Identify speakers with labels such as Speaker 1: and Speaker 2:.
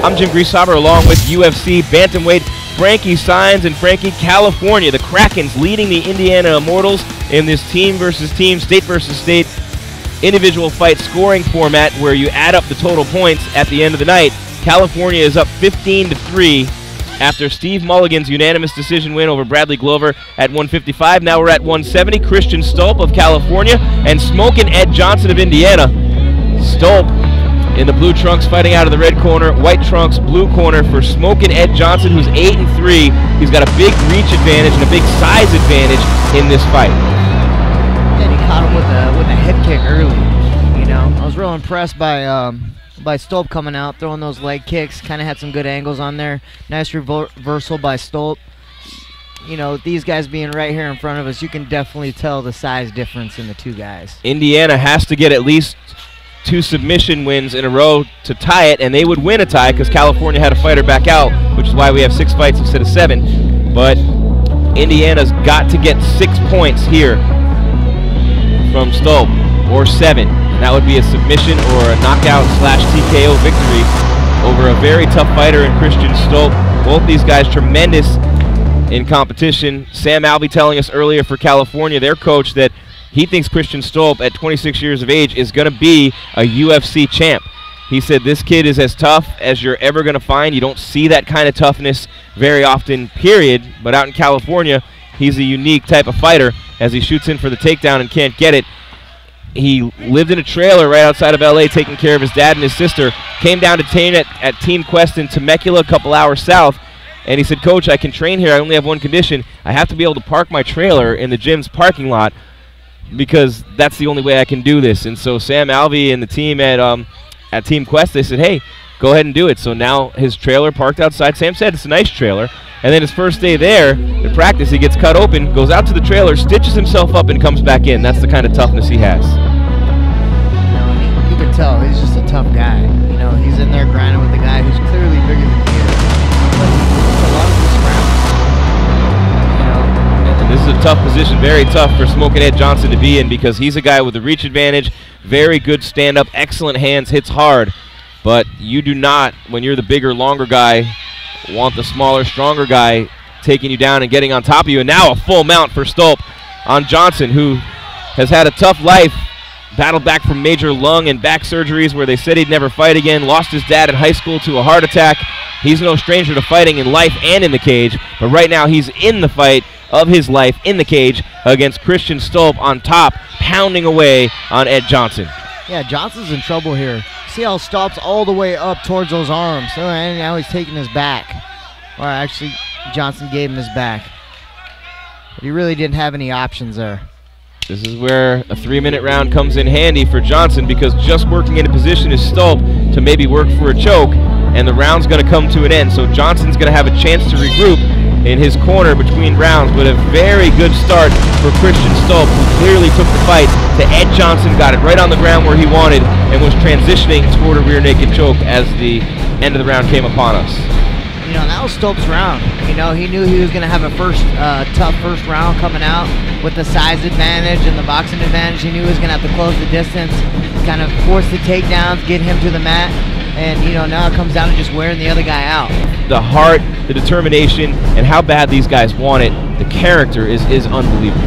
Speaker 1: I'm Jim Grieshaber along with UFC bantamweight Frankie Saenz and Frankie, California. The Krakens leading the Indiana Immortals in this team versus team, state versus state individual fight scoring format where you add up the total points at the end of the night. California is up 15-3 after Steve Mulligan's unanimous decision win over Bradley Glover at 155. Now we're at 170. Christian Stolp of California and Smokin' Ed Johnson of Indiana. Stolp in the blue trunks fighting out of the red corner, white trunks, blue corner for Smokin' Ed Johnson, who's 8-3. He's got a big reach advantage and a big size advantage in this fight.
Speaker 2: And he caught him with a head kick early. You know, I was real impressed by Stolp coming out, throwing those leg kicks. Kind of had some good angles on there. Nice reversal by Stolp. You know, these guys being right here in front of us, you can definitely tell the size difference in the two guys.
Speaker 1: Indiana has to get at least 2 submission wins in a row to tie it, and they would win a tie because California had a fighter back out, which is why we have 6 fights instead of 7. But Indiana's got to get 6 points here from Stolp, or 7. And that would be a submission or a knockout / TKO victory over a very tough fighter in Christian Stolp. Both these guys tremendous in competition. Sam Alvey telling us earlier for California, their coach, that he thinks Christian Stolp at 26 years of age is going to be a UFC champ. He said this kid is as tough as you're ever going to find. You don't see that kind of toughness very often, period. But out in California, he's a unique type of fighter as he shoots in for the takedown and can't get it. He lived in a trailer right outside of LA taking care of his dad and his sister. Came down to train at Team Quest in Temecula, a couple hours south. And he said, "Coach, I can train here. I only have one condition. I have to be able to park my trailer in the gym's parking lot, because that's the only way I can do this." And so Sam Alvey and the team at Team Quest, they said, "Hey, go ahead and do it." So now his trailer parked outside. Sam said it's a nice trailer. And then his first day there in practice, he gets cut open, goes out to the trailer, stitches himself up, and comes back in. That's the kind of toughness he has.
Speaker 2: You know, you can tell he's just a tough guy. You know, he's in there grinding with a guy who's clearly bigger than he is. But a lot of this round, you know.
Speaker 1: And this is a tough position, very tough for Smokin' Ed Johnson to be in, because he's a guy with a reach advantage, very good stand-up, excellent hands, hits hard. But you do not, when you're the bigger, longer guy, want the smaller, stronger guy taking you down and getting on top of you. And now a full mount for Stolp on Johnson, who has had a tough life, battled back from major lung and back surgeries where they said he'd never fight again, lost his dad in high school to a heart attack. He's no stranger to fighting in life and in the cage, but right now he's in the fight of his life in the cage against Christian Stolp on top, pounding away on Ed Johnson.
Speaker 2: Yeah, Johnson's in trouble here. See how Stolp's all the way up towards those arms. So, and now he's taking his back. Or actually, Johnson gave him his back. But he really didn't have any options there.
Speaker 1: This is where a 3-minute round comes in handy for Johnson, because just working in a position is Stolp to maybe work for a choke, and the round's going to come to an end. So Johnson's going to have a chance to regroup in his corner between rounds, but a very good start for Christian Stolp, who clearly took the fight to Ed Johnson, got it right on the ground where he wanted, and was transitioning toward a rear naked choke as the end of the round came upon us.
Speaker 2: You know, that was Stolp's round. You know, he knew he was going to have a tough first round coming out with the size advantage and the boxing advantage. He knew he was going to have to close the distance, kind of force the takedowns, get him to the mat. And, you know, now it comes down to just wearing the other guy out.
Speaker 1: The heart, the determination, and how bad these guys want it, the character is unbelievable.